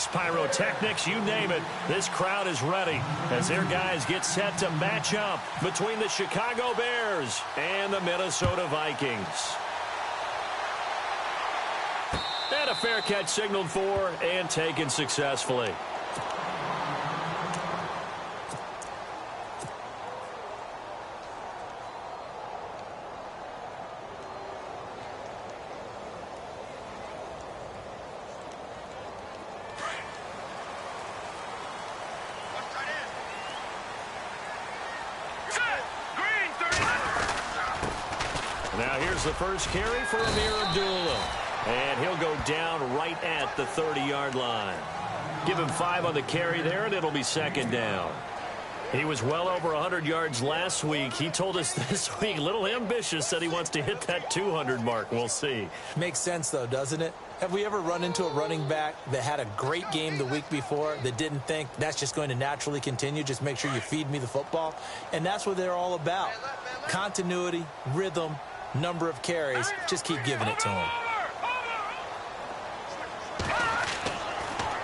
fireworks, pyrotechnics, you name it. This crowd is ready as their guys get set to match up between the Chicago Bears and the Minnesota Vikings. And a fair catch signaled for and taken successfully. Now here's the first carry for Amir Abdullah. And he'll go down right at the 30-yard line. Give him 5 on the carry there, and it'll be second down. He was well over 100 yards last week. He told us this week, a little ambitious, said he wants to hit that 200 mark. We'll see. Makes sense, though, doesn't it? Have we ever run into a running back that had a great game the week before that didn't think that's just going to naturally continue? Just make sure you feed me the football. And that's what they're all about. Continuity, rhythm, number of carries. Just keep giving it to him.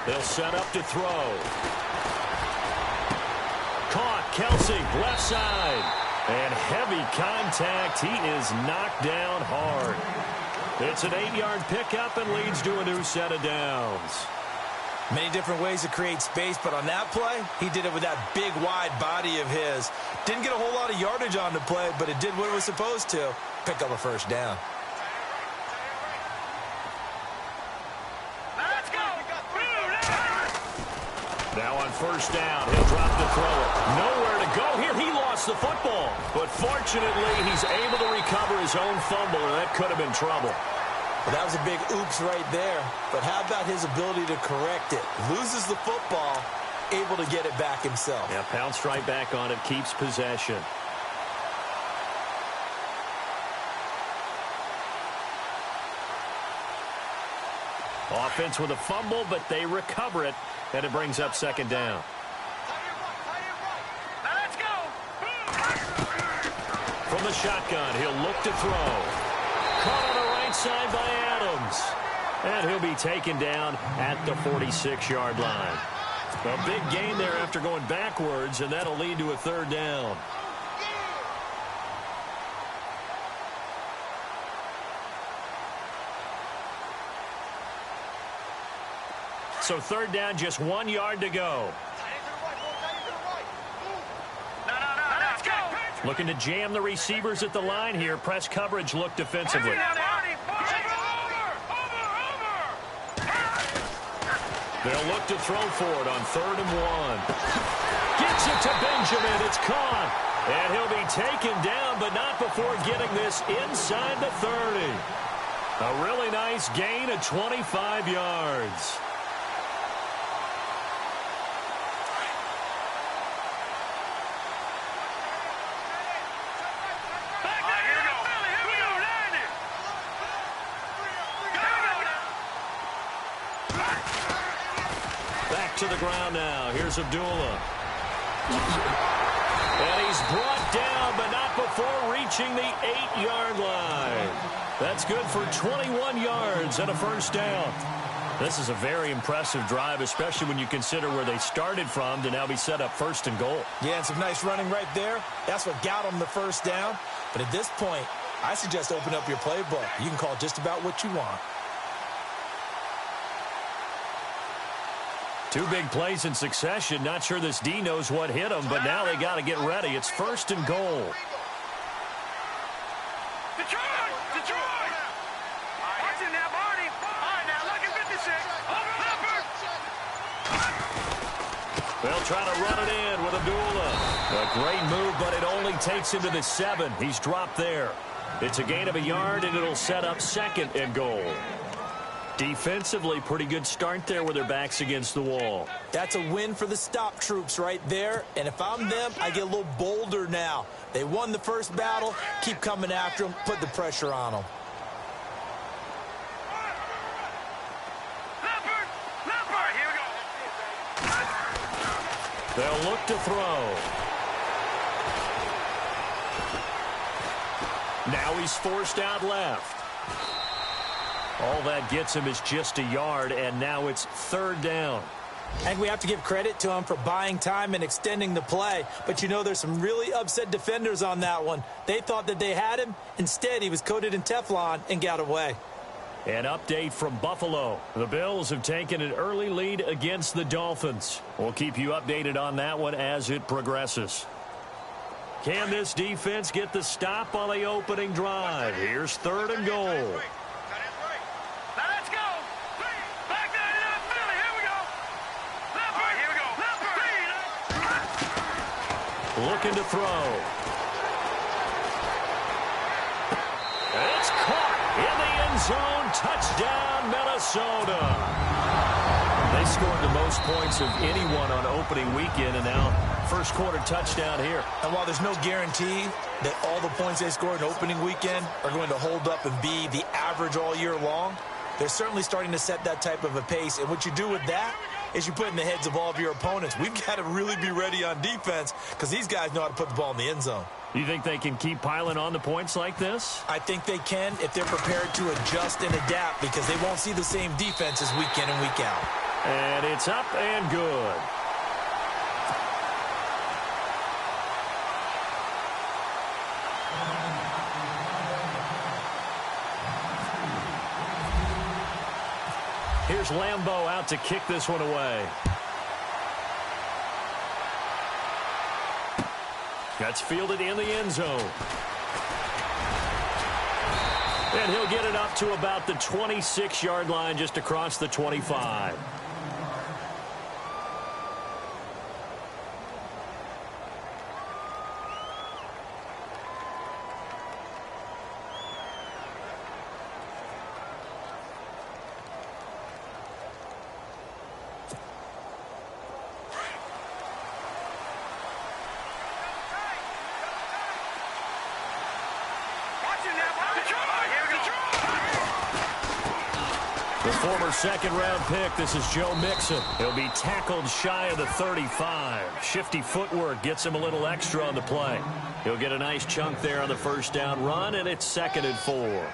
They'll set up to throw. Caught, Kelsey, left side. And heavy contact. He is knocked down hard. It's an 8-yard pickup and leads to a new set of downs. Many different ways to create space, but on that play, he did it with that big, wide body of his. Didn't get a whole lot of yardage on the play, but it did what it was supposed to. Pick up a first down. Now on first down, he'll drop the throw. Nowhere to go here. He lost the football. But fortunately, he's able to recover his own fumble, and that could have been trouble. Well, that was a big oops right there. But how about his ability to correct it? Loses the football, able to get it back himself. Yeah, pounced right back on it, keeps possession. Offense with a fumble, but they recover it, and it brings up second down. Let's go. From the shotgun, he'll look to throw. Caught on the right side by Adams. And he'll be taken down at the 46-yard line. A big gain there after going backwards, and that'll lead to a third down. So third down, just 1 yard to go. Let's go. Looking to jam the receivers at the line here. Press coverage look defensively. They'll look to throw for it on 3rd and 1. Gets it to Benjamin. It's caught. And he'll be taken down, but not before getting this inside the 30. A really nice gain of 25 yards. To the ground now. Here's Abdullah. And he's brought down, but not before reaching the 8-yard line. That's good for 21 yards and a first down. This is a very impressive drive, especially when you consider where they started from to now be set up 1st and goal. Yeah, and some nice running right there. That's what got them the first down. But at this point, I suggest open up your playbook. You can call just about what you want. 2 big plays in succession. Not sure this D knows what hit him, but now they got to get ready. It's 1st and goal. Detroit! Detroit! Watch it now, Barney. All right, now, look at 56. Over Leopard. They'll try to run it in with Abdullah. A great move, but it only takes him to the 7. He's dropped there. It's a gain of a yard, and it'll set up 2nd and goal. Defensively, pretty good start there with their backs against the wall. That's a win for the stop troops right there. And if I'm them, I get a little bolder now. They won the first battle. Keep coming after them. Put the pressure on them. Leopard! Leopard! Here we go. They'll look to throw. Now he's forced out left. All that gets him is just a yard, and now it's third down. And we have to give credit to him for buying time and extending the play. But you know, there's some really upset defenders on that one. They thought that they had him. Instead, he was coated in Teflon and got away. An update from Buffalo. The Bills have taken an early lead against the Dolphins. We'll keep you updated on that one as it progresses. Can this defense get the stop on the opening drive? Here's third and goal. Looking to throw. And it's caught in the end zone. Touchdown, Minnesota. They scored the most points of anyone on opening weekend, and now first quarter touchdown here. And while there's no guarantee that all the points they scored in opening weekend are going to hold up and be the average all year long, they're certainly starting to set that type of a pace. And what you do with that is you put in the heads of all of your opponents, we've got to really be ready on defense because these guys know how to put the ball in the end zone. You think they can keep piling on the points like this? I think they can if they're prepared to adjust and adapt because they won't see the same defenses week in and week out. And it's up and good. Here's Lambeau out to kick this one away. That's fielded in the end zone. And he'll get it up to about the 26-yard line, just across the 25. The former second-round pick, this is Joe Mixon. He'll be tackled shy of the 35. Shifty footwork gets him a little extra on the play. He'll get a nice chunk there on the first down run, and it's 2nd and 4.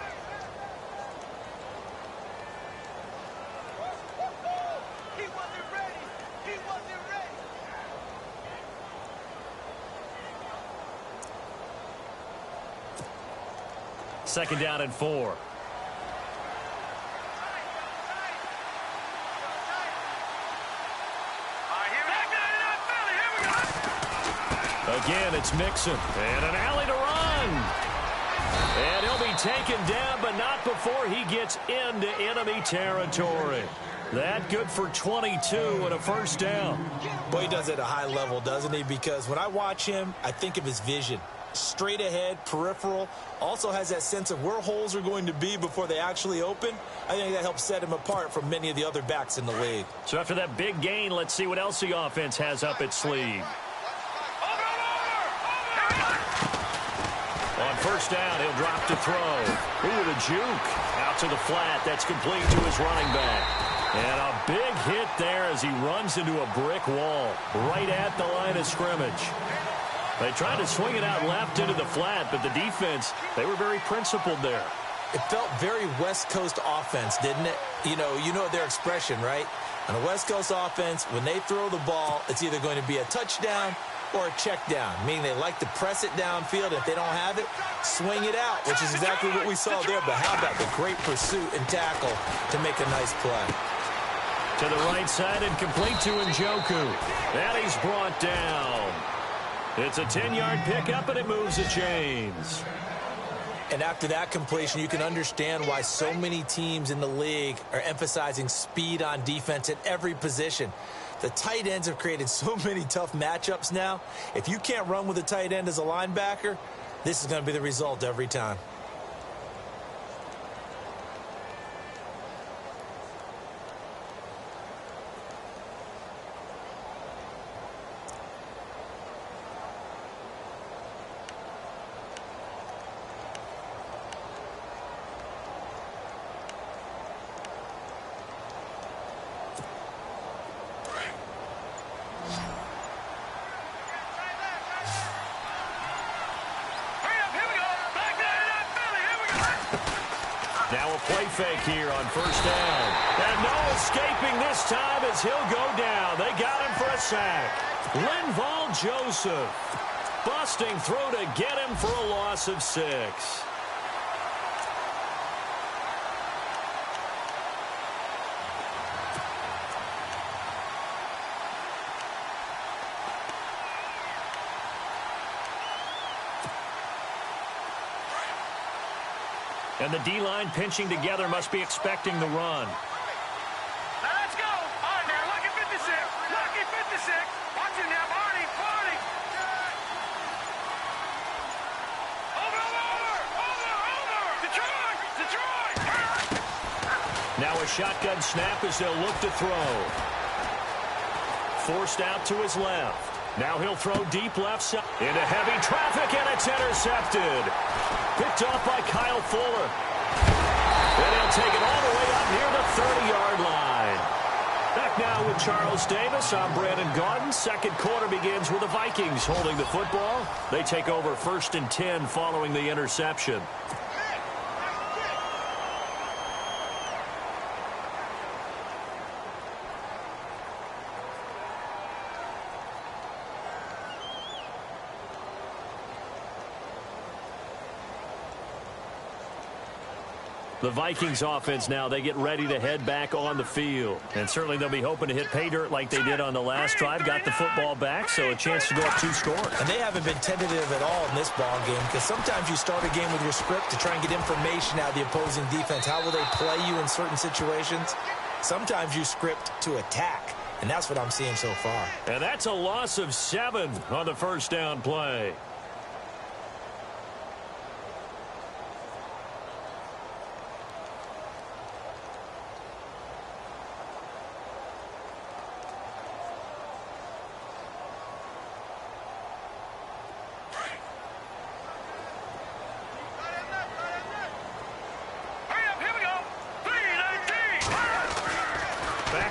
Second down and 4. Again, it's Mixon. And an alley to run. And he'll be taken down, but not before he gets into enemy territory. That good for 22 and a first down. Boy, he does it at a high level, doesn't he? Because when I watch him, I think of his vision. Straight ahead, peripheral, also has that sense of where holes are going to be before they actually open. I think that helps set him apart from many of the other backs in the league. So after that big gain, let's see what else the offense has up its sleeve. On first down, he'll drop to throw. Ooh, the juke. Out to the flat. That's complete to his running back. And a big hit there as he runs into a brick wall right at the line of scrimmage. They tried to swing it out left into the flat, but the defense, they were very principled there. It felt very West Coast offense, didn't it? You know their expression, right? On a West Coast offense, when they throw the ball, it's either going to be a touchdown or a check down, meaning they like to press it downfield. If they don't have it, swing it out, which is exactly what we saw there. But how about the great pursuit and tackle to make a nice play? To the right side and complete to Njoku. And he's brought down. It's a 10-yard pickup, and it moves the chains. And after that completion, you can understand why so many teams in the league are emphasizing speed on defense at every position. The tight ends have created so many tough matchups now. If you can't run with a tight end as a linebacker, this is going to be the result every time. fake here on first down. And no escaping this time as he'll go down. They got him for a sack. Linval Joseph busting through to get him for a loss of 6. And the D-line pinching together must be expecting the run. Now let's go. All right, now, lucky 56. Lucky 56. Watch him now, Barney. Barney. Over. Detroit. Now a shotgun snap as they'll look to throw. Forced out to his left. Now he'll throw deep left side into heavy traffic, and it's intercepted. Picked off by Kyle Fuller. And he'll take it all the way up near the 30-yard line. Back now with Charles Davis. I'm Brandon Gaudin. Second quarter begins with the Vikings holding the football. They take over 1st and 10 following the interception. The Vikings offense now, they get ready to head back on the field. And certainly they'll be hoping to hit pay dirt like they did on the last drive. Got the football back, so a chance to go up 2 scores. And they haven't been tentative at all in this ball game, because sometimes you start a game with your script to try and get information out of the opposing defense. How will they play you in certain situations? Sometimes you script to attack, and that's what I'm seeing so far. And that's a loss of 7 on the first down play.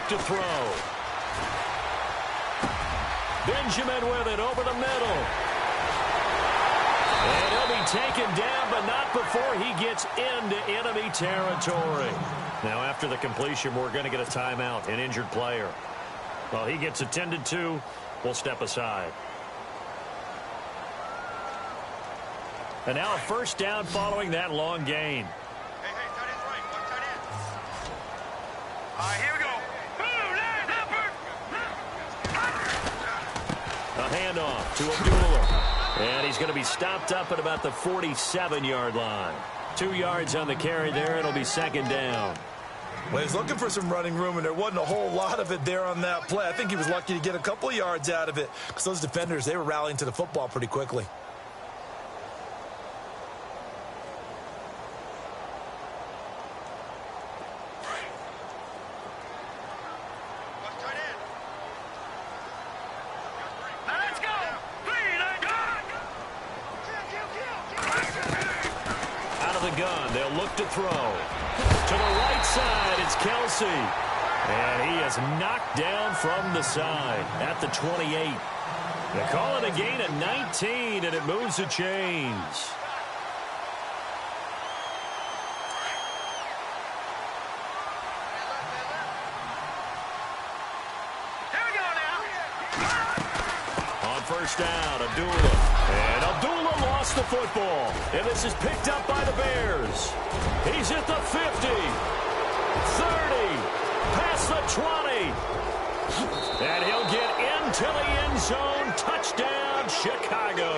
To throw. Benjamin with it over the middle. And he'll be taken down, but not before he gets into enemy territory. Now, after the completion, we're going to get a timeout, an injured player. Well, he gets attended to. We'll step aside. And now a first down following that long gain. Hey, tight end's right. One tight end. All right, here we go. A handoff to Abdullah. And he's going to be stopped up at about the 47-yard line. 2 yards on the carry there. It'll be second down. Well, he's looking for some running room, and there wasn't a whole lot of it there on that play. I think he was lucky to get a couple of yards out of it, because those defenders, they were rallying to the football pretty quickly. To throw. To the right side, it's Kelsey. And he is knocked down from the side at the 28. They call it a gain of 19, and it moves the chains. Here we go now. On first down, Abdullah. And Abdullah lost the football. And this is picked up by the Bears. He's at the 50, 30, past the 20. And he'll get into the end zone. Touchdown, Chicago.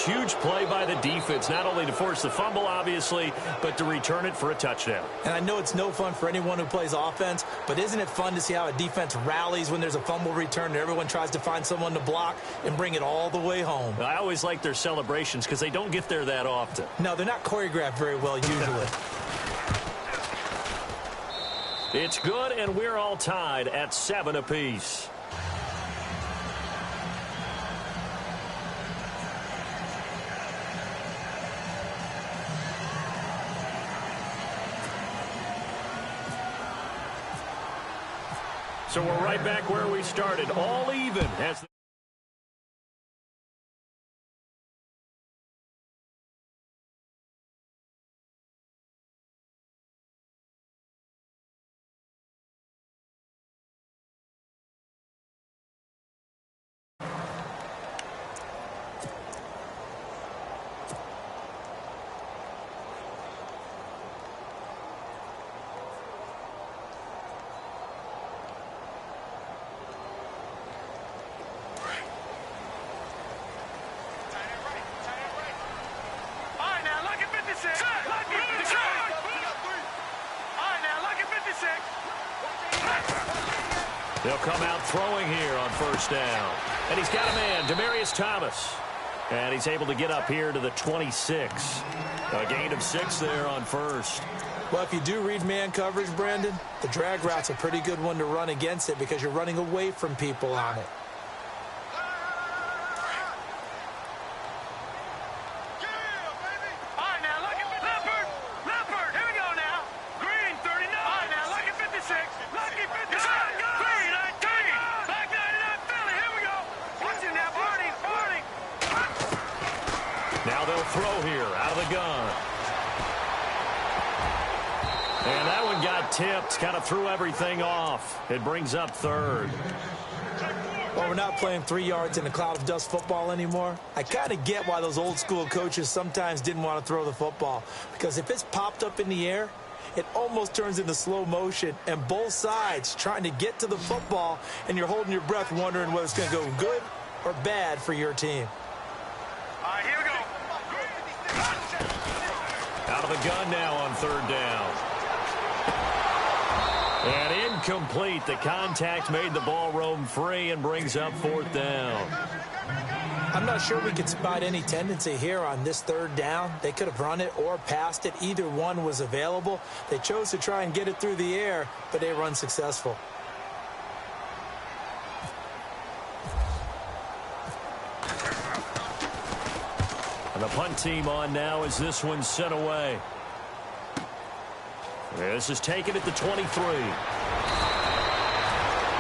Huge play by the defense, not only to force the fumble, obviously, but to return it for a touchdown. And I know it's no fun for anyone who plays offense, but isn't it fun to see how a defense rallies when there's a fumble return and everyone tries to find someone to block and bring it all the way home? I always like their celebrations because they don't get there that often. No, they're not choreographed very well usually. It's good, and we're all tied at 7 apiece. So we're right back where we started, all even as They'll come out throwing here on first down. And he's got a man, Demaryius Thomas. And he's able to get up here to the 26. A gain of 6 there on first. Well, if you do read man coverage, Brandon, the drag route's a pretty good one to run against it because you're running away from people on it. Now they'll throw here out of the gun. And that one got tipped, kind of threw everything off. It brings up third. Well, we're not playing 3 yards in a cloud of dust football anymore. I kind of get why those old school coaches sometimes didn't want to throw the football. Because if it's popped up in the air, it almost turns into slow motion. And both sides trying to get to the football, and you're holding your breath wondering whether it's going to go good or bad for your team. All right, here we go. Out of the gun now on third down. And incomplete. The contact made the ball roam free and brings up fourth down. I'm not sure we could spot any tendency here on this third down. They could have run it or passed it. Either one was available. They chose to try and get it through the air, but they were unsuccessful. And the punt team on now as this one's sent away. This is taken at the 23.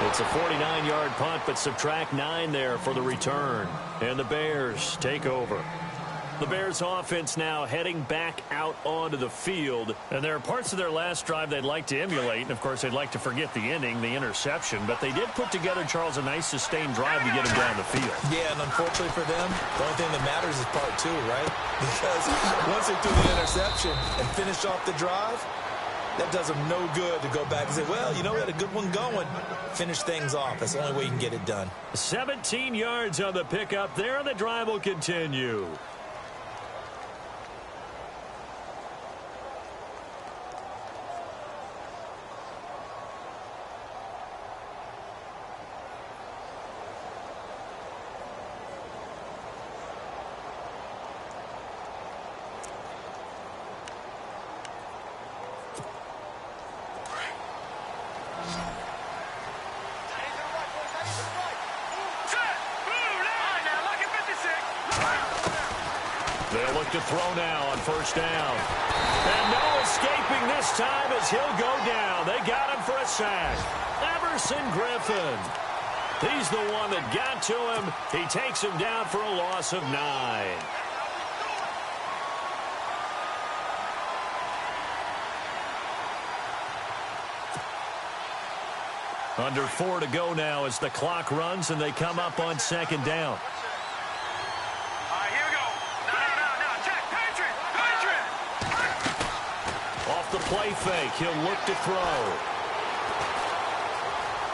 It's a 49-yard punt, but subtract 9 there for the return. And the Bears take over. The Bears offense now heading back out onto the field. And there are parts of their last drive they'd like to emulate. And, of course, they'd like to forget the ending, the interception. But they did put together, Charles, a nice sustained drive to get him down the field. Yeah, and unfortunately for them, the only thing that matters is part 2, right? Because once they threw the interception and finished off the drive, that does them no good to go back and say, well, you know, we had a good one going. Finish things off. That's the only way you can get it done. 17 yards on the pickup there, and the drive will continue. They'll look to throw now on first down. And no escaping this time as he'll go down. They got him for a sack. Everson Griffin. He's the one that got to him. He takes him down for a loss of 9. Under 4 to go now as the clock runs and they come up on second down. The play fake. He'll look to throw.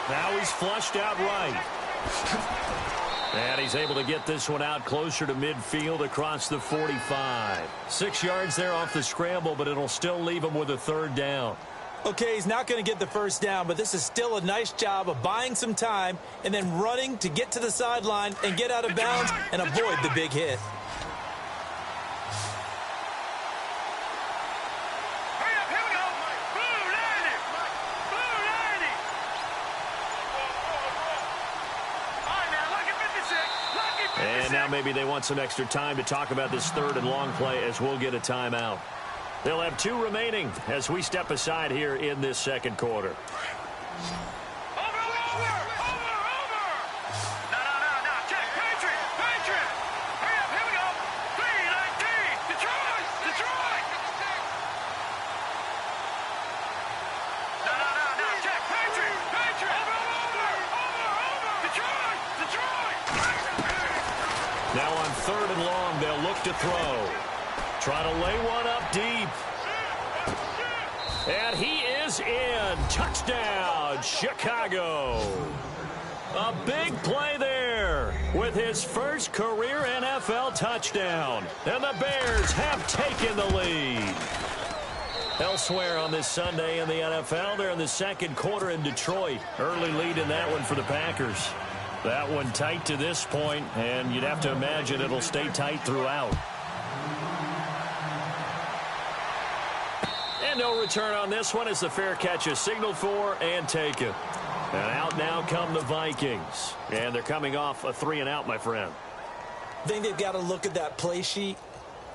Now he's flushed out right. And he's able to get this one out closer to midfield across the 45. 6 yards there off the scramble, but it'll still leave him with a third down. Okay, he's not going to get the first down, but this is still a nice job of buying some time and then running to get to the sideline and get out of bounds and avoid the big hit. And now maybe they want some extra time to talk about this third and long play as we'll get a timeout. They'll have 2 remaining as we step aside here in this second quarter. Now on third and long, they'll look to throw. Try to lay one up deep. And he is in. Touchdown, Chicago. A big play there with his first career NFL touchdown. And the Bears have taken the lead. Elsewhere on this Sunday in the NFL, they're in the second quarter in Detroit. Early lead in that one for the Packers. That one tight to this point, and you'd have to imagine it'll stay tight throughout. And no return on this one as the fair catch is signaled for and taken. And out now come the Vikings. And they're coming off a 3-and-out, my friend. I think they've got to look at that play sheet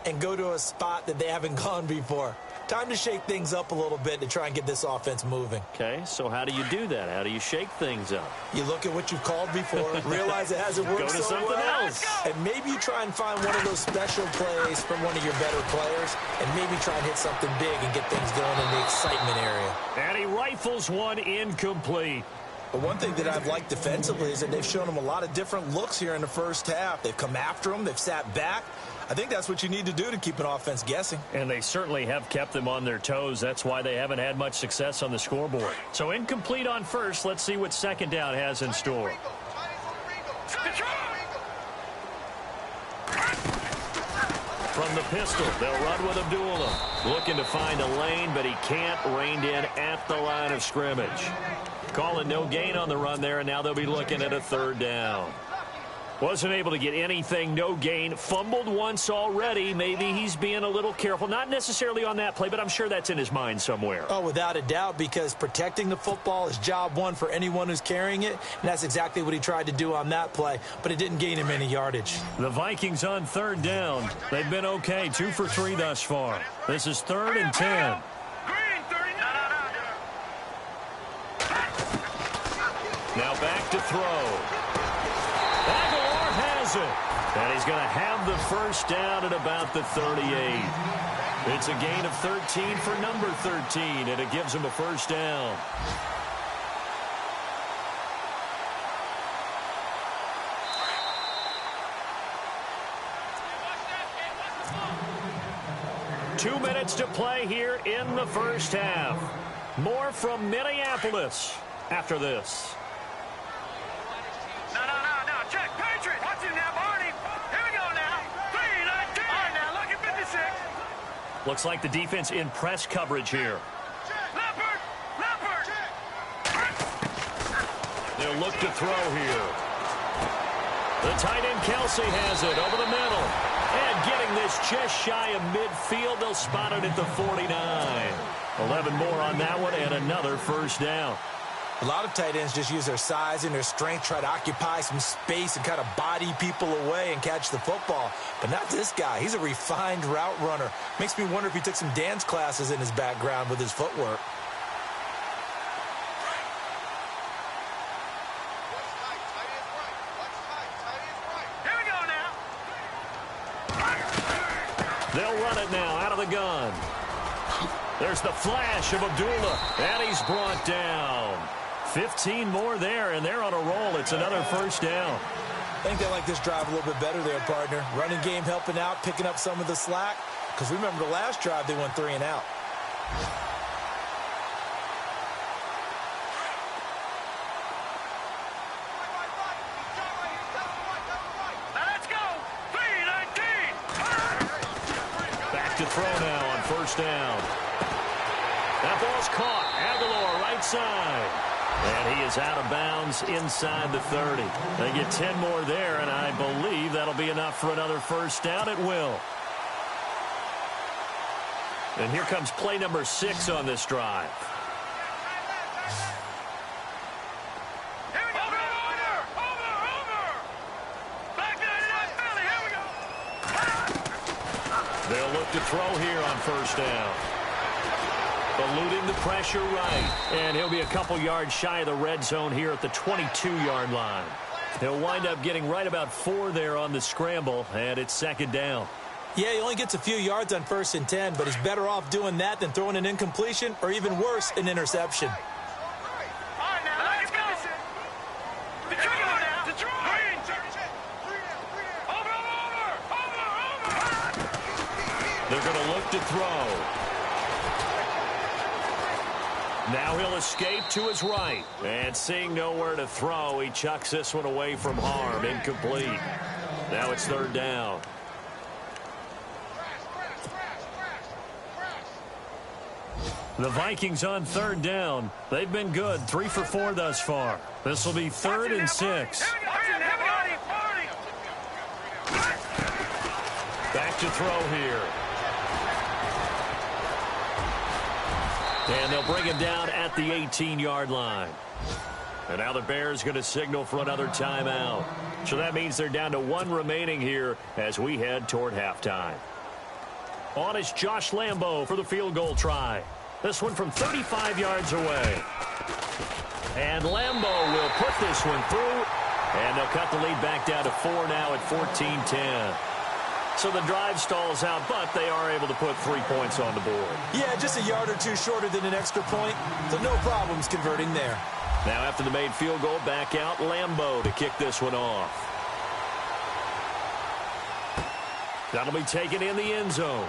and go to a spot that they haven't gone before. Time to shake things up a little bit to try and get this offense moving. Okay, so how do you do that? How do you shake things up? You look at what you've called before, realize it hasn't worked Go to something else. And maybe you try and find one of those special plays from one of your better players, and maybe try and hit something big and get things going in the excitement area. And he rifles one incomplete. But one thing that I've liked defensively is that they've shown them a lot of different looks here in the first half. They've come after them. They've sat back. I think that's what you need to do to keep an offense guessing. And they certainly have kept them on their toes. That's why they haven't had much success on the scoreboard. So incomplete on first. Let's see what second down has in store. From the pistol, they'll run with Abdullah. Looking to find a lane, but he can't. Reined in at the line of scrimmage. Calling no gain on the run there, and now they'll be looking at a third down. Wasn't able to get anything, no gain. Fumbled once already. Maybe he's being a little careful. Not necessarily on that play, but I'm sure that's in his mind somewhere. Oh, without a doubt, because protecting the football is job one for anyone who's carrying it, and that's exactly what he tried to do on that play, but it didn't gain him any yardage. The Vikings on third down. They've been okay, 2 for 3 thus far. This is 3rd and 10. Now back to throw. Aguilar has it. And he's going to have the first down at about the 38. It's a gain of 13 for number 13, and it gives him a first down. Two minutes to play here in the first half. More from Minneapolis after this. No. Check. Patriot. Watch it now, Barney. Here we go now. 3-19. All right, now, look at 56. Looks like the defense in press coverage here. Leopard. They'll look to throw here. The tight end Kelsey has it over the middle. And getting this just shy of midfield, they'll spot it at the 49. 11 more on that one and another first down. A lot of tight ends just use their size and their strength, try to occupy some space and kind of body people away and catch the football. But not this guy. He's a refined route runner. Makes me wonder if he took some dance classes in his background with his footwork. Here we go now. They'll run it now out of the gun. There's the flash of Abdullah, and he's brought down. 15 more there, and they're on a roll. It's another first down. I think they like this drive a little bit better there, partner. Running game helping out, picking up some of the slack. Because remember the last drive, they went 3-and-out. Let's go. 3-19. Back to throw now on first down. That ball's caught. Aguilar right side. And he is out of bounds inside the 30. They get 10 more there, and I believe that'll be enough for another first down. It will. And here comes play number 6 on this drive. Here we go. Over. Back to Philly. Here we go. They'll look to throw here on first down. Eluding the pressure right. And he'll be a couple yards shy of the red zone here at the 22-yard line. He'll wind up getting right about 4 there on the scramble, and it's second down. Yeah, he only gets a few yards on 1st and 10, but he's better off doing that than throwing an incompletion or even worse, an interception. All right, now, let's go. Detroit now. Detroit. Over. They're going to look to throw. Now he'll escape to his right. And seeing nowhere to throw, he chucks this one away from harm. Incomplete. Now it's third down. The Vikings on third down. They've been good, 3 for 4 thus far. This will be 3rd and 6. Back to throw here. And they'll bring him down at the 18-yard line. And now the Bears going to signal for another timeout. So that means they're down to 1 remaining here as we head toward halftime. On is Josh Lambo for the field goal try. This one from 35 yards away. And Lambo will put this one through. And they'll cut the lead back down to 4 now at 14-10. So the drive stalls out, but they are able to put 3 points on the board. Yeah, just a yard or two shorter than an extra point, so no problems converting there. Now after the made field goal, back out Lambo to kick this one off. That'll be taken in the end zone.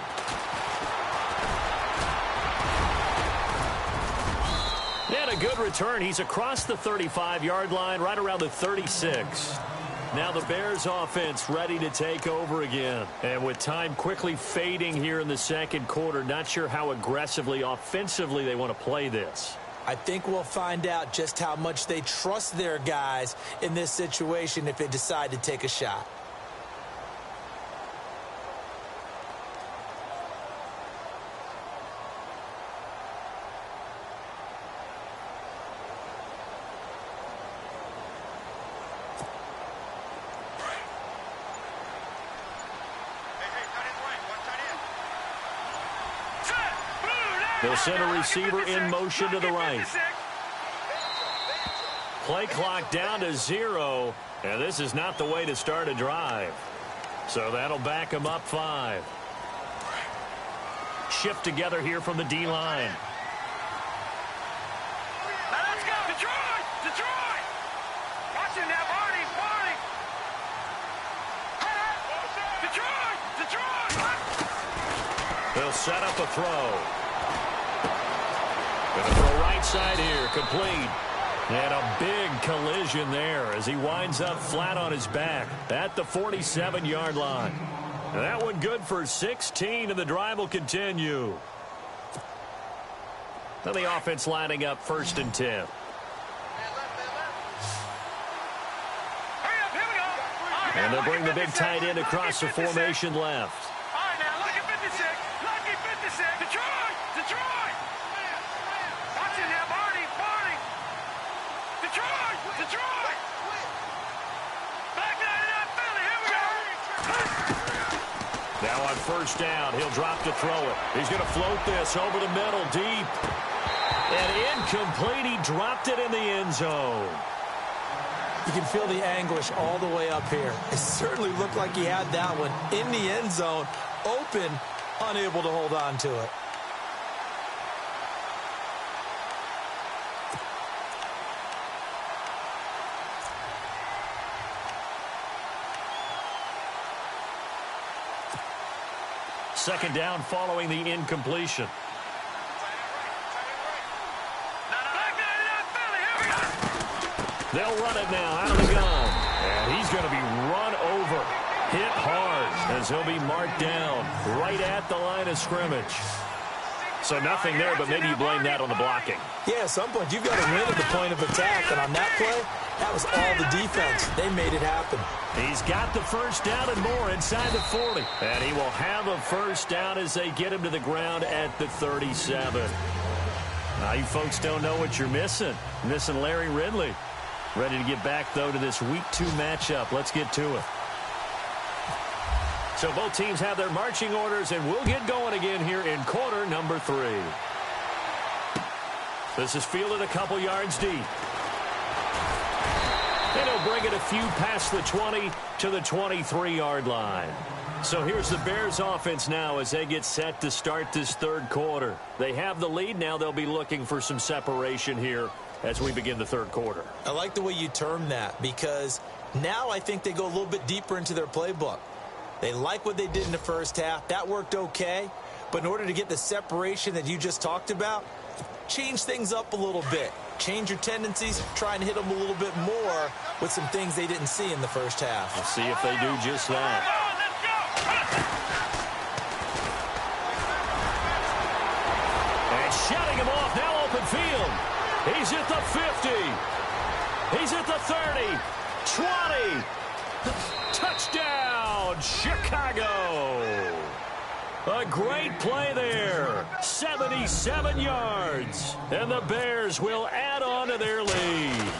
And a good return. He's across the 35-yard line, right around the 36. Now the Bears offense ready to take over again. And with time quickly fading here in the second quarter, not sure how aggressively, offensively they want to play this. I think we'll find out just how much they trust their guys in this situation if they decide to take a shot. They'll send a receiver in motion to the right. Play clock down to 0, and this is not the way to start a drive. So that'll back them up 5. Shift together here from the D-line. Now let's go. Detroit! Detroit! Watch him now, Barney! Barney! Detroit! Detroit! They'll set up a throw. Going to throw right side here, complete. And a big collision there as he winds up flat on his back at the 47-yard line. And that one good for 16, and the drive will continue. Now the offense lining up 1st and 10. And they'll bring the big tight end across the formation left. All right, now, lucky 56. Lucky 56. Detroit! Detroit! Watch him now, Barney! Barney! Detroit! Detroit! Back down to that Philly. Here we go. Now on 1st down, he'll drop to throw it. He's going to float this over the middle, deep. And incomplete. He dropped it in the end zone. You can feel the anguish all the way up here. It certainly looked like he had that one in the end zone, open, unable to hold on to it. Second down following the incompletion. They'll run it now out of the gun. And he's going to be run over, hit hard, as he'll be marked down right at the line of scrimmage. So nothing there, but maybe you blame that on the blocking. Yeah, at some point, you've got to win at the point of attack. And on that play, that was all the defense. They made it happen. He's got the 1st down and more inside the 40. And he will have a 1st down as they get him to the ground at the 37. Now, you folks don't know what you're missing. Missing Larry Ridley. Ready to get back, though, to this Week 2 matchup. Let's get to it. So both teams have their marching orders, and we'll get going again here in quarter number 3. This is fielded a couple yards deep. And he'll bring it a few past the 20 to the 23-yard line. So here's the Bears offense now as they get set to start this 3rd quarter. They have the lead. Now they'll be looking for some separation here as we begin the 3rd quarter. I like the way you term that because now I think they go a little bit deeper into their playbook. They like what they did in the 1st half. That worked okay. But in order to get the separation that you just talked about, change things up a little bit. Change your tendencies, try and hit them a little bit more with some things they didn't see in the 1st half. We'll see if they do just that. And shutting him midfield. He's at the 50. He's at the 30. 20. Touchdown, Chicago. A great play there. 77 yards. And the Bears will add on to their lead.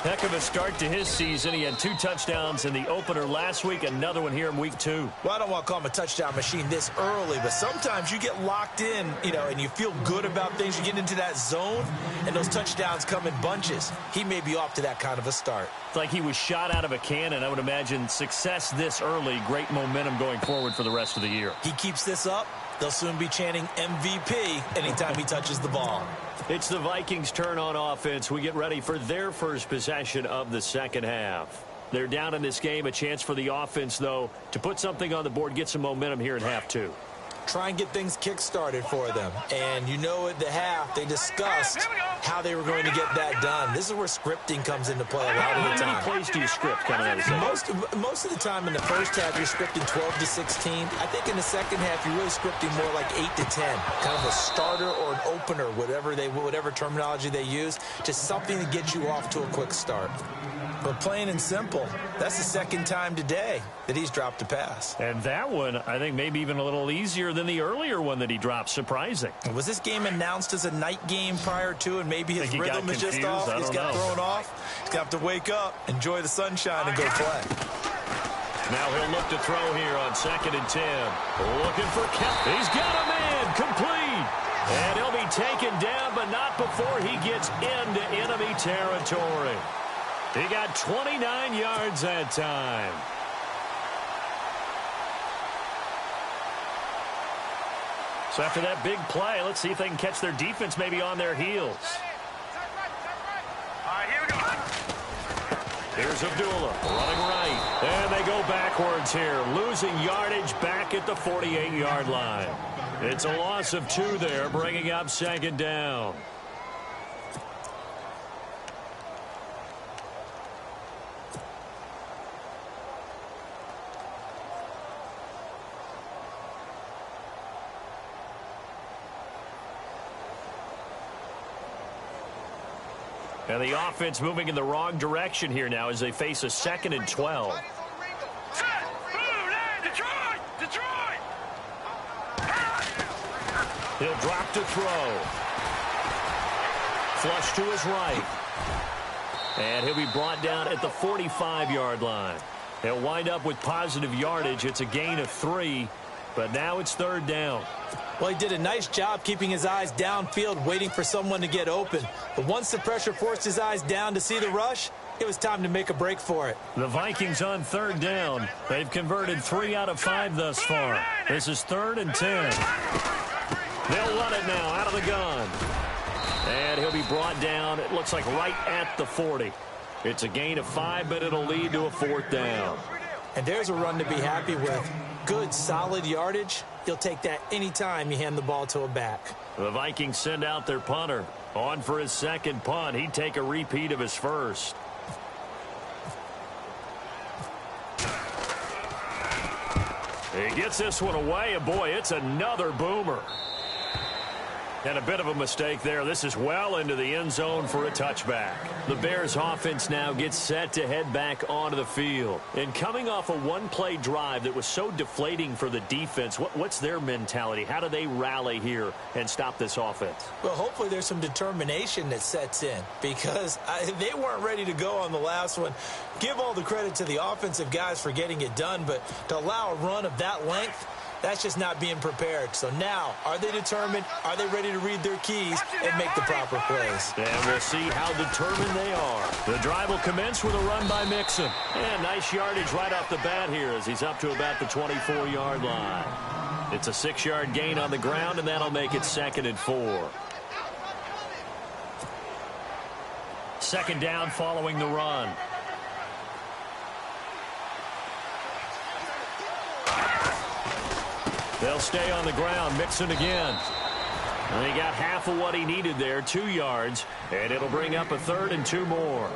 Heck of a start to his season. He had 2 touchdowns in the opener last week, another one here in week 2. Well, I don't want to call him a touchdown machine this early, but sometimes you get locked in, and you feel good about things. You get into that zone, and those touchdowns come in bunches. He may be off to that kind of a start. It's like he was shot out of a cannon. I would imagine success this early, great momentum going forward for the rest of the year. He keeps this up, they'll soon be chanting MVP anytime he touches the ball. It's the Vikings' turn on offense. We get ready for their first possession of the second half. They're down in this game. A chance for the offense, though, to put something on the board, get some momentum here in half 2. Try and get things kick-started for them. And at the half, they discussed how they were going to get that done. This is where scripting comes into play a lot of the time. How many plays do you script coming out of the Most of the time in the first half, you're scripting 12 to 16. I think in the second half, you're really scripting more like 8 to 10. Kind of a starter or an opener, whatever terminology they use. Just something to get you off to a quick start. But plain and simple, that's the second time today that he's dropped a pass. And that one, I think, maybe even a little easier than the earlier one that he dropped. Surprising. Was this game announced as a night game prior to, and maybe his rhythm is just off? He's got thrown off. He's going to have to wake up, enjoy the sunshine, and go play. Now he'll look to throw here on 2nd and 10. Looking for Kemp. He's got a man complete. And he'll be taken down, but not before he gets into enemy territory. He got 29 yards that time. So after that big play, let's see if they can catch their defense maybe on their heels. All right, here we go. Here's Abdullah running right. And they go backwards here, losing yardage back at the 48-yard line. It's a loss of 2 there, bringing up 2nd down. And the offense moving in the wrong direction here now as they face a 2nd and 12. Detroit! He'll drop to throw. Flush to his right. And he'll be brought down at the 45-yard line. They'll wind up with positive yardage. It's a gain of 3, but now it's 3rd down. Well, he did a nice job keeping his eyes downfield, waiting for someone to get open. But once the pressure forced his eyes down to see the rush, it was time to make a break for it. The Vikings on 3rd down. They've converted 3 out of 5 thus far. This is 3rd and 10. They'll run it now out of the gun. And he'll be brought down, it looks like right at the 40. It's a gain of 5, but it'll lead to a 4th down. And there's a run to be happy with. Good, solid yardage. You'll take that anytime you hand the ball to a back. The Vikings send out their punter. On for his 2nd punt. He'd take a repeat of his first. He gets this one away, and boy, it's another boomer. And a bit of a mistake there. This is well into the end zone for a touchback. The Bears offense now gets set to head back onto the field. And coming off a one-play drive that was so deflating for the defense, what's their mentality? How do they rally here and stop this offense? Well, hopefully there's some determination that sets in because they weren't ready to go on the last one. Give all the credit to the offensive guys for getting it done, but to allow a run of that length, that's just not being prepared. So now, are they determined? Are they ready to read their keys and make the proper plays? And we'll see how determined they are. The drive will commence with a run by Mixon. And nice yardage right off the bat here as he's up to about the 24-yard line. It's a 6-yard gain on the ground, and that'll make it 2nd and 4. 2nd down following the run. They'll stay on the ground. Mixon again. And he got half of what he needed there, 2 yards, and it'll bring up a 3rd and 2 more.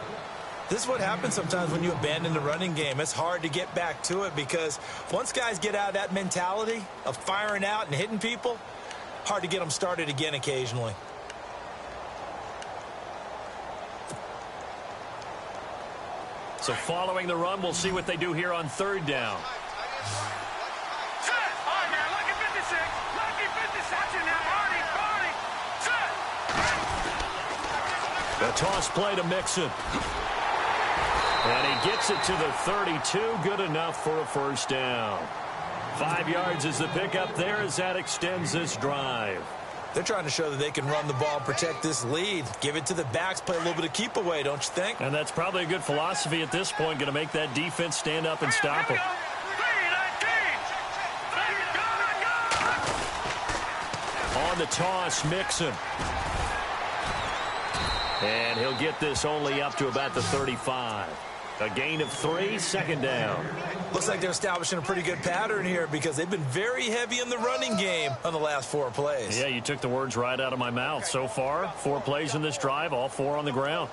This is what happens sometimes when you abandon the running game. It's hard to get back to it because once guys get out of that mentality of firing out and hitting people, hard to get them started again occasionally. So following the run, we'll see what they do here on third down. Set. All right, man. Lucky 56. Lucky 56. Watching now. Barney. Set. The toss play to Mixon. And he gets it to the 32. Good enough for a first down. 5 yards is the pickup there as that extends this drive. They're trying to show that they can run the ball and protect this lead. Give it to the backs, play a little bit of keep away, don't you think? And that's probably a good philosophy at this point, going to make that defense stand up and stop them. On the toss, Mixon. And he'll get this only up to about the 35. A gain of 3, second down. Looks like they're establishing a pretty good pattern here because they've been very heavy in the running game on the last 4 plays. Yeah, you took the words right out of my mouth. So far, 4 plays in this drive, all 4 on the ground.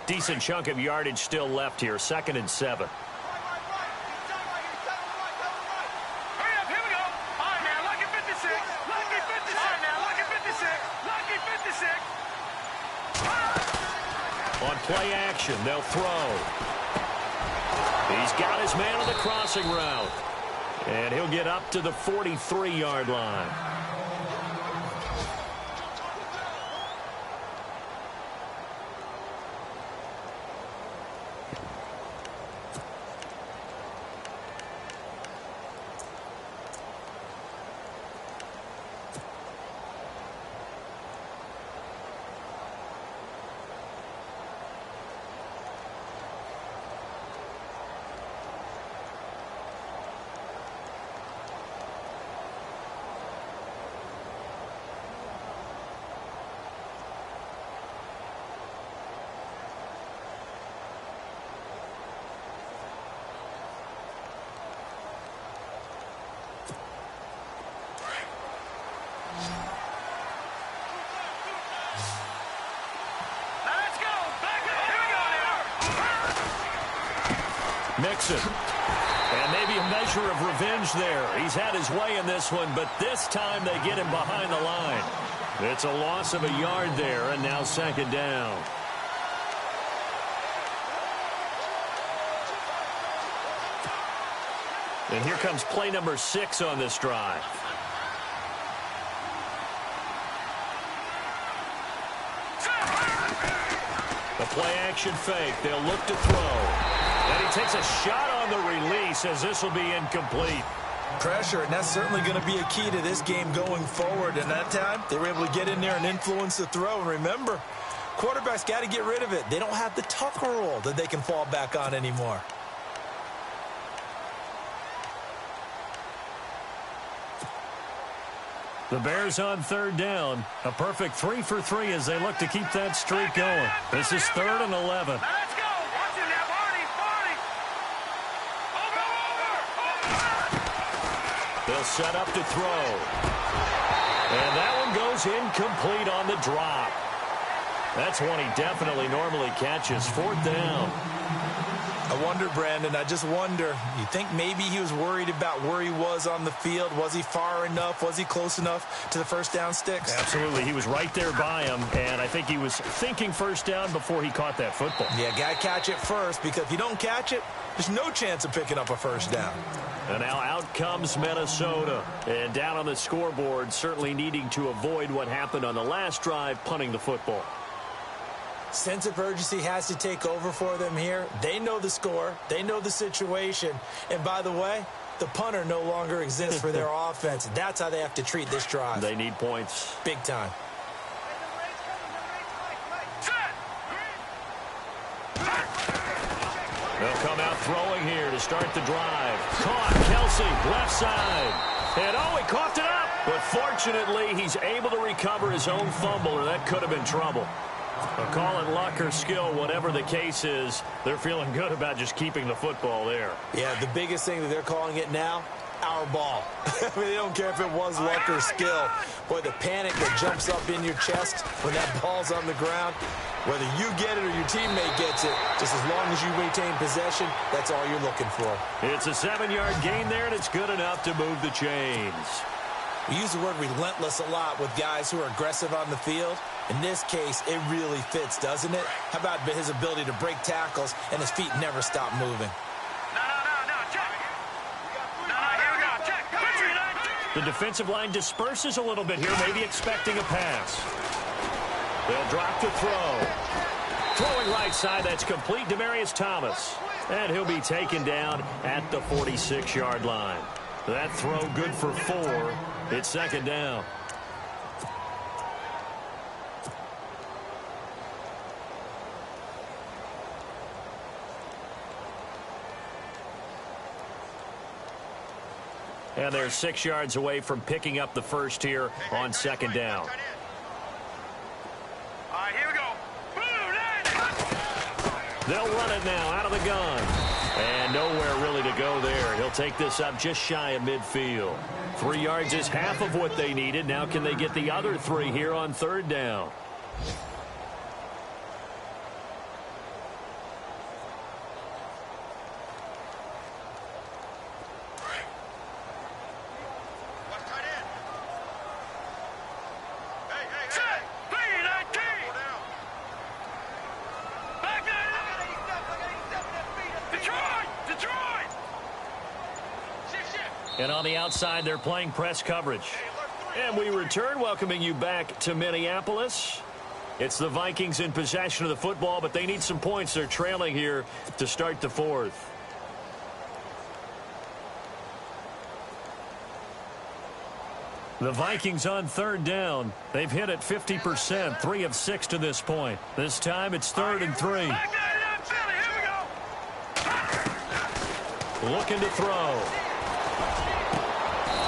Decent chunk of yardage still left here, 2nd and 7. On play action, they'll throw. He's got his man on the crossing route. And he'll get up to the 43-yard line. Mixon. And maybe a measure of revenge there. He's had his way in this one, but this time they get him behind the line. It's a loss of a yard there, and now second down. And here comes play number 6 on this drive. The play action fake. They'll look to throw. And he takes a shot on the release as this will be incomplete. Pressure, and that's certainly going to be a key to this game going forward. And that time, they were able to get in there and influence the throw. And remember, quarterbacks got to get rid of it. They don't have the Tucker rule that they can fall back on anymore. The Bears on third down. A perfect 3 for 3 as they look to keep that streak going. This is 3rd and 11. Let's go. Watch it now, Barney. Over. They'll set up to throw. And that one goes incomplete on the drop. That's one he definitely normally catches. 4th down. I wonder, Brandon, I just wonder, you think maybe he was worried about where he was on the field? Was he far enough? Was he close enough to the first down sticks? Absolutely. He was right there by him, and I think he was thinking first down before he caught that football. Yeah, got to catch it first, because if you don't catch it, there's no chance of picking up a first down. And now out comes Minnesota. And down on the scoreboard, certainly needing to avoid what happened on the last drive, punting the football. Sense of urgency has to take over for them here. They know the score. They know the situation. And by the way, the punter no longer exists for their offense. That's how they have to treat this drive. They need points. Big time. They'll come out throwing here to start the drive. Caught. Kelsey, left side. And oh, he coughed it up. But fortunately, he's able to recover his own fumble, or that could have been trouble. Call it luck or skill, whatever the case is, they're feeling good about just keeping the football there. Yeah, the biggest thing that they're calling it now, our ball. I mean, they don't care if it was luck or skill. Boy, the panic that jumps up in your chest when that ball's on the ground, whether you get it or your teammate gets it, just as long as you maintain possession, that's all you're looking for. It's a 7-yard gain there, and it's good enough to move the chains. We use the word relentless a lot with guys who are aggressive on the field. In this case, it really fits, doesn't it? How about his ability to break tackles and his feet never stop moving? The defensive line disperses a little bit here, maybe expecting a pass. They'll drop to throw. Throwing right side, that's complete. Demaryius Thomas. And he'll be taken down at the 46-yard line. That throw good for 4. It's second down. And they're 6 yards away from picking up the first here on second down. All right, here we go. They'll run it now out of the gun. And nowhere really to go there. He'll take this up just shy of midfield. 3 yards is half of what they needed. Now can they get the other 3 here on third down? And on the outside, they're playing press coverage. And we return, welcoming you back to Minneapolis. It's the Vikings in possession of the football, but they need some points. They're trailing here to start the fourth. The Vikings on third down. They've hit it 50%, 3 of 6 to this point. This time it's 3rd and 3. Looking to throw.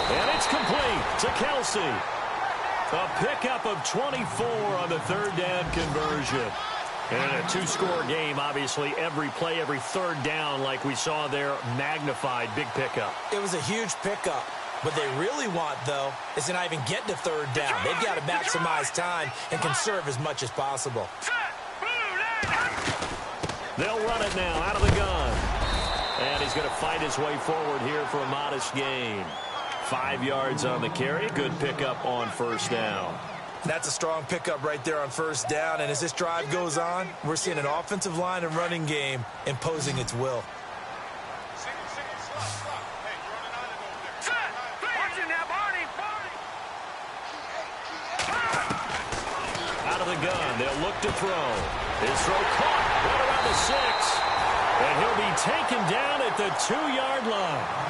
And it's complete to Kelsey. A pickup of 24 on the third down conversion. And a 2-score game, obviously, every play, every third down, like we saw there, magnified. Big pickup. It was a huge pickup. What they really want, though, is to not even get to third down. They've got to maximize time and conserve as much as possible. They'll run it now out of the gun. And he's going to fight his way forward here for a modest gain. 5 yards on the carry. Good pickup on first down. That's a strong pickup right there on first down. And as this drive goes on, we're seeing an offensive line and running game imposing its will. Out of the gun. They'll look to throw. His throw caught right around the 6. And he'll be taken down at the 2-yard line.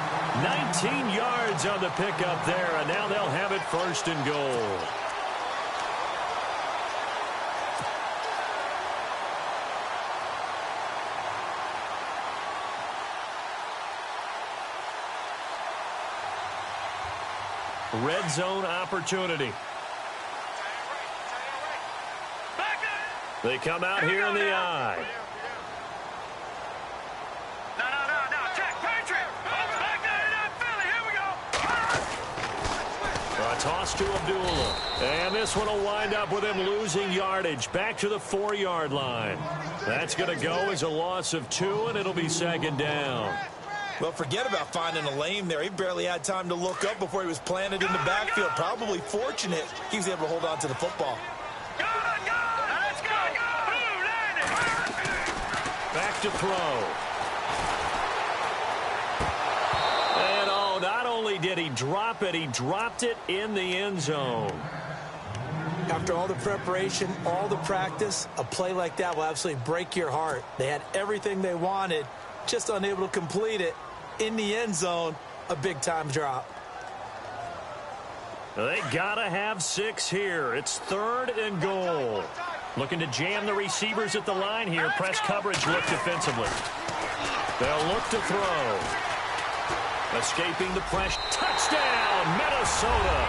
19 yards on the pickup there, and now they'll have it 1st and goal. Red zone opportunity. They come out here in the eye. Toss to Abdullah. And this one will wind up with him losing yardage. Back to the 4-yard line. That's going to go as a loss of 2, and it'll be second down. Well, forget about finding a lane there. He barely had time to look up before he was planted in the backfield. Probably fortunate he was able to hold on to the football. Back to throw. Not only did he drop it, he dropped it in the end zone. After all the preparation, all the practice, a play like that will absolutely break your heart. They had everything they wanted, just unable to complete it. In the end zone, a big-time drop. They gotta have 6 here. It's 3rd and goal. Looking to jam the receivers at the line here. Press coverage look defensively. They'll look to throw. Escaping the pressure. Touchdown, Minnesota.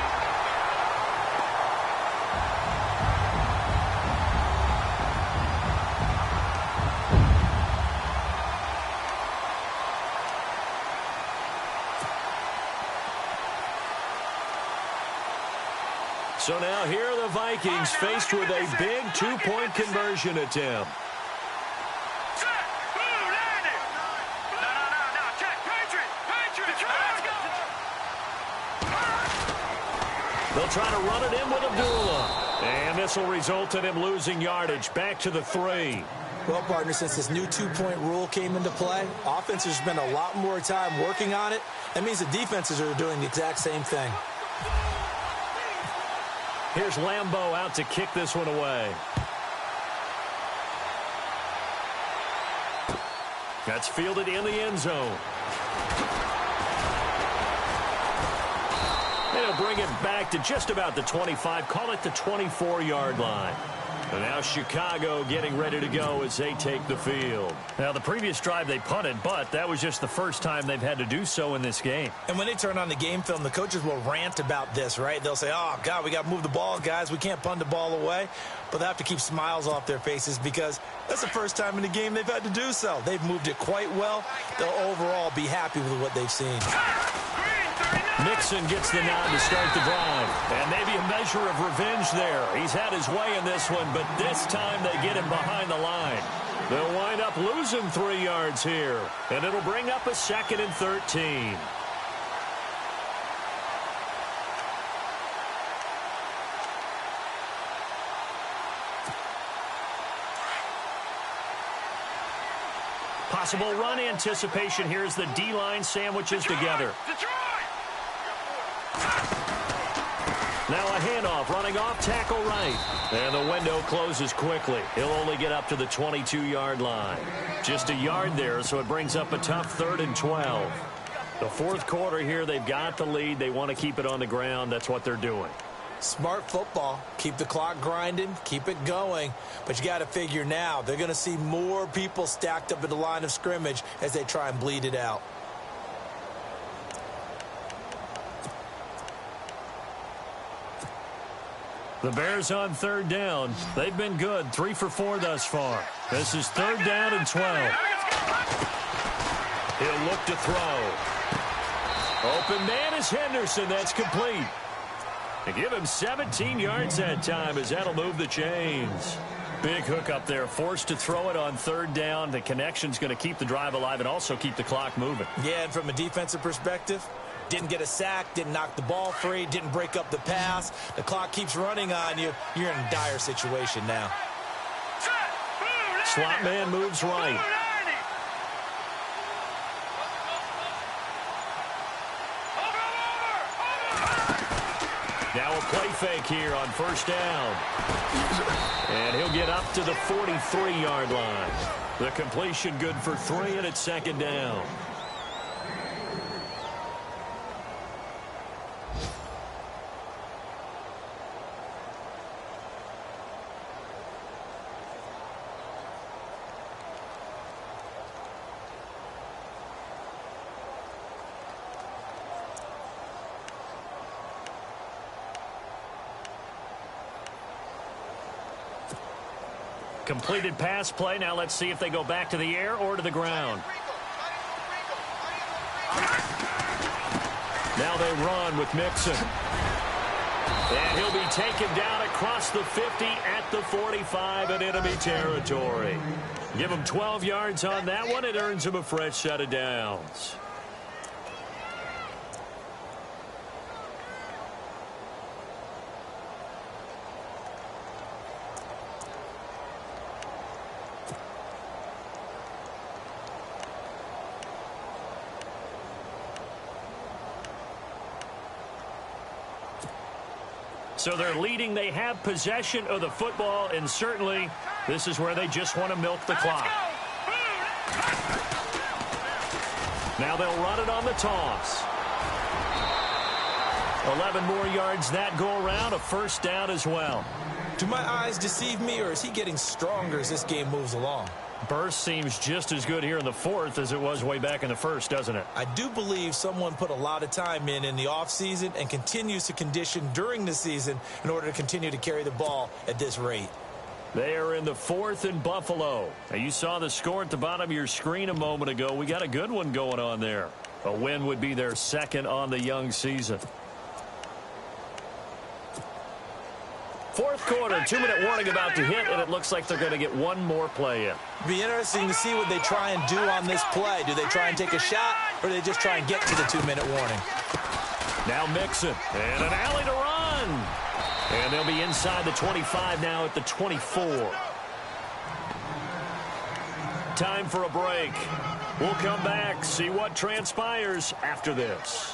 So now here are the Vikings faced with a big 2-point conversion attempt. They'll try to run it in with Abdullah. And this will result in him losing yardage. Back to the 3. Well, partner, since this new two-point rule came into play, offenses spend a lot more time working on it. That means the defenses are doing the exact same thing. Here's Lambeau out to kick this one away. That's fielded in the end zone. And he'll bring it back to just about the 25. Call it the 24-yard line. And now Chicago getting ready to go as they take the field. Now, the previous drive they punted, but that was just the first time they've had to do so in this game. And when they turn on the game film, the coaches will rant about this, right? They'll say, oh, God, we got to move the ball, guys. We can't punt the ball away. But they have to keep smiles off their faces because that's the first time in the game they've had to do so. They've moved it quite well. They'll overall be happy with what they've seen. Nixon gets the nod to start the drive. And maybe a measure of revenge there. He's had his way in this one, but this time they get him behind the line. They'll wind up losing 3 yards here. And it'll bring up a 2nd and 13. Possible run anticipation here as the D-line sandwiches together. Now a handoff running off tackle right. And the window closes quickly. He'll only get up to the 22-yard line. Just a yard there, so it brings up a tough 3rd and 12. The 4th quarter here, they've got the lead. They want to keep it on the ground. That's what they're doing. Smart football. Keep the clock grinding. Keep it going. But you got to figure now, they're going to see more people stacked up at the line of scrimmage as they try and bleed it out. The Bears on 3rd down. They've been good. 3 for 4 thus far. This is 3rd down and 12. He'll look to throw. Open man is Henderson. That's complete. They give him 17 yards that time as that'll move the chains. Big hook up there. Forced to throw it on 3rd down. The connection's going to keep the drive alive and also keep the clock moving. Yeah, and from a defensive perspective, didn't get a sack, didn't knock the ball free, didn't break up the pass. The clock keeps running on you. You're in a dire situation now. Slot man moves right. Now a play fake here on 1st down. And he'll get up to the 43-yard line. The completion good for 3, and it's 2nd down. Completed pass play. Now let's see if they go back to the air or to the ground. Now they run with Mixon. And he'll be taken down across the 50 at the 45 in enemy territory. Give him 12 yards on that one. It earns him a fresh set of downs. So they're leading. They have possession of the football, and certainly this is where they just want to milk the clock. Now they'll run it on the toss. 11 more yards that go around, a 1st down as well. Do my eyes deceive me, or is he getting stronger as this game moves along? Burst seems just as good here in the 4th as it was way back in the 1st, doesn't it? I do believe someone put a lot of time in the offseason and continues to condition during the season in order to continue to carry the ball at this rate. They are in the 4th in Buffalo. Now, you saw the score at the bottom of your screen a moment ago. We got a good one going on there. A win would be their 2nd on the young season. 4th quarter, 2-minute warning about to hit, and it looks like they're going to get one more play in. It'll be interesting to see what they try and do on this play. Do they try and take a shot, or do they just try and get to the 2-minute warning? Now Mixon, and an alley to run. And they'll be inside the 25 now at the 24. Time for a break. We'll come back, see what transpires after this.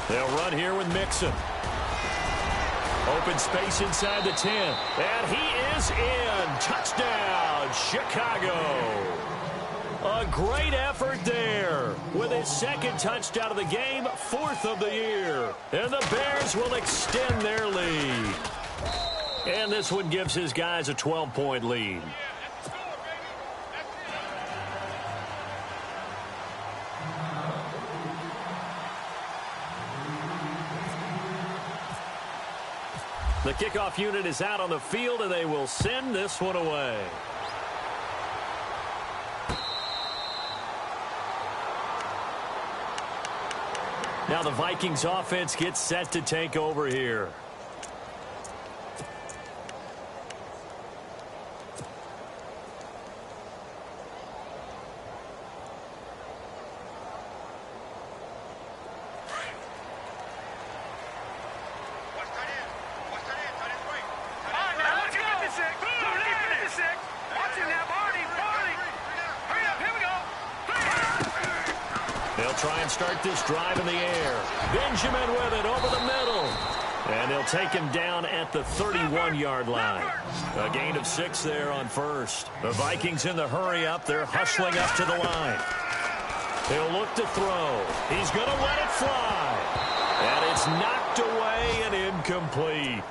They'll run here with Mixon. Open space inside the 10. And he is in. Touchdown, Chicago. A great effort there. With his second touchdown of the game, 4th of the year. And the Bears will extend their lead. And this one gives his guys a 12-point lead. The kickoff unit is out on the field, and they will send this one away. Now the Vikings offense gets set to take over here. Try and start this drive in the air. Benjamin with it over the middle. And they'll take him down at the 31-yard line. A gain of 6 there on first. The Vikings in the hurry up. They're hustling up to the line. He'll look to throw. He's going to let it fly. And it's knocked away and incomplete.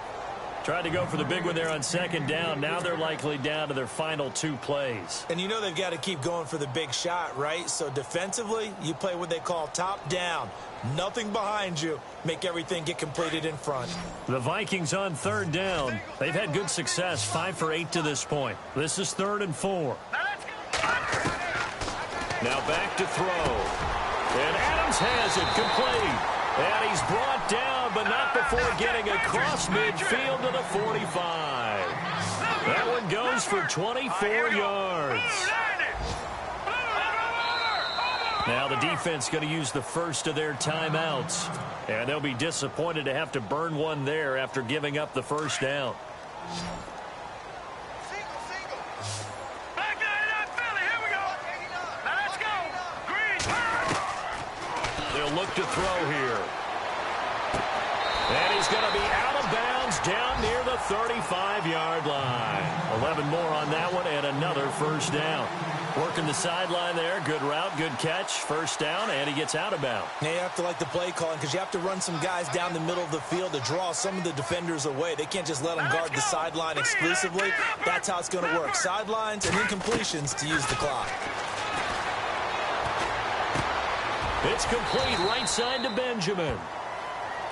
Tried to go for the big one there on second down. Now they're likely down to their final 2 plays. And you know they've got to keep going for the big shot, right? So defensively, you play what they call top down. Nothing behind you. Make everything get completed in front. The Vikings on 3rd down. They've had good success, 5 for 8 to this point. This is 3rd and 4. Now back to throw. And Adams has it complete. And he's brought down, but not before getting across midfield to the 45. That one goes for 24 yards. Now the defense going to use the first of their timeouts. And they'll be disappointed to have to burn one there after giving up the first down. Look to throw here. And he's going to be out of bounds down near the 35-yard line. 11 more on that one and another first down. Working the sideline there. Good route, good catch. First down, and he gets out of bounds. Now you have to like the play calling because you have to run some guys down the middle of the field to draw some of the defenders away. They can't just let them guard the sideline exclusively. That's how it's going to work. Sidelines and incompletions to use the clock. It's complete right side to Benjamin.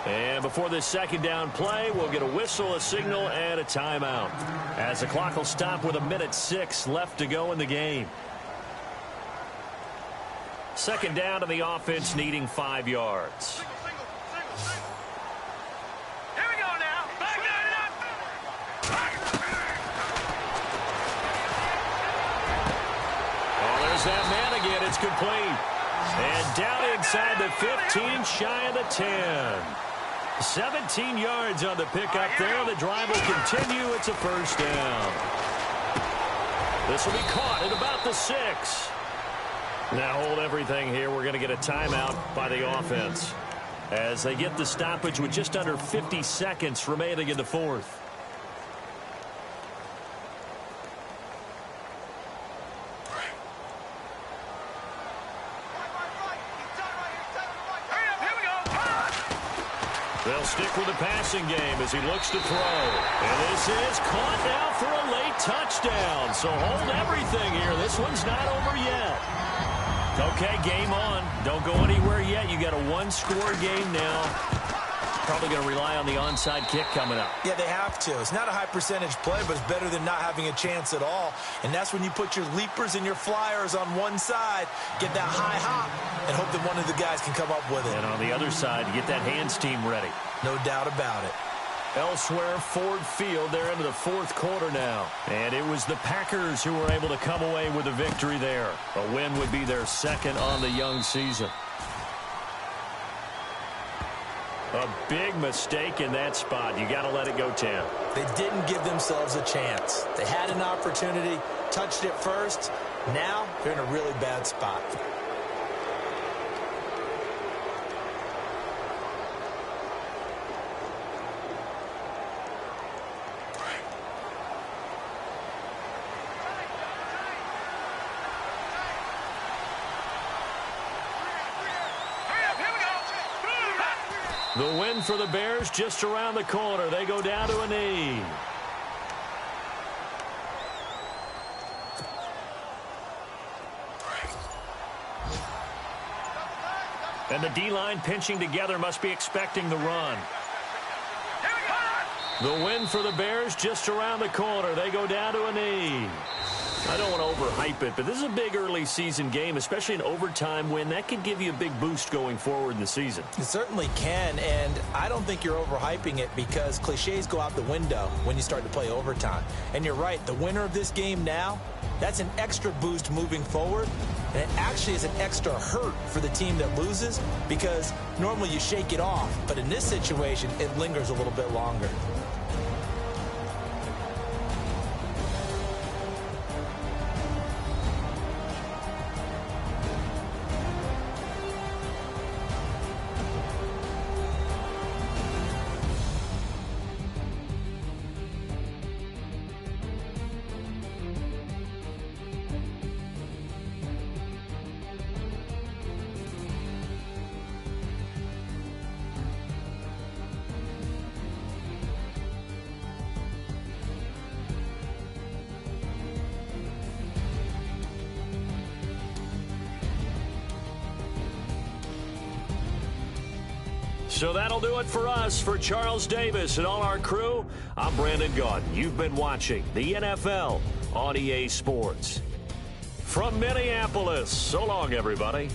And before this second down play, we'll get a whistle, a signal, and a timeout. As the clock will stop with 1:06 left to go in the game. Second down, and the offense needing 5 yards. Here we go now. Back it up. Oh, there's that man again. It's complete. And down inside the 15, shy of the 10. 17 yards on the pickup there. The drive will continue. It's a first down. This will be caught at about the 6. Now hold everything here. We're going to get a timeout by the offense as they get the stoppage with just under 50 seconds remaining in the 4th. They'll stick with the passing game as he looks to throw. And this is caught now for a late touchdown. So hold everything here. This one's not over yet. Okay, game on. Don't go anywhere yet. You got a one-score game now. Probably going to rely on the onside kick coming up. Yeah, they have to. It's not a high-percentage play, but it's better than not having a chance at all. And that's when you put your leapers and your flyers on one side, get that high hop, and hope that one of the guys can come up with it. And on the other side, you get that hands team ready. No doubt about it. Elsewhere, Ford Field, they're into the fourth quarter now. And it was the Packers who were able to come away with a victory there. A win would be their second on the young season. A big mistake in that spot. You got to let it go, Tam. They didn't give themselves a chance. They had an opportunity, touched it first. Now they're in a really bad spot. The win for the Bears just around the corner. They go down to a knee. And the D-line pinching together must be expecting the run. The win for the Bears just around the corner. They go down to a knee. I don't want to overhype it, but this is a big early season game, especially an overtime win. That could give you a big boost going forward in the season. It certainly can, and I don't think you're overhyping it because cliches go out the window when you start to play overtime. And you're right, the winner of this game now, that's an extra boost moving forward, and it actually is an extra hurt for the team that loses because normally you shake it off, but in this situation, it lingers a little bit longer. So that'll do it for us. For Charles Davis and all our crew, I'm Brandon Gaudin. You've been watching the NFL on EA Sports. From Minneapolis, so long, everybody.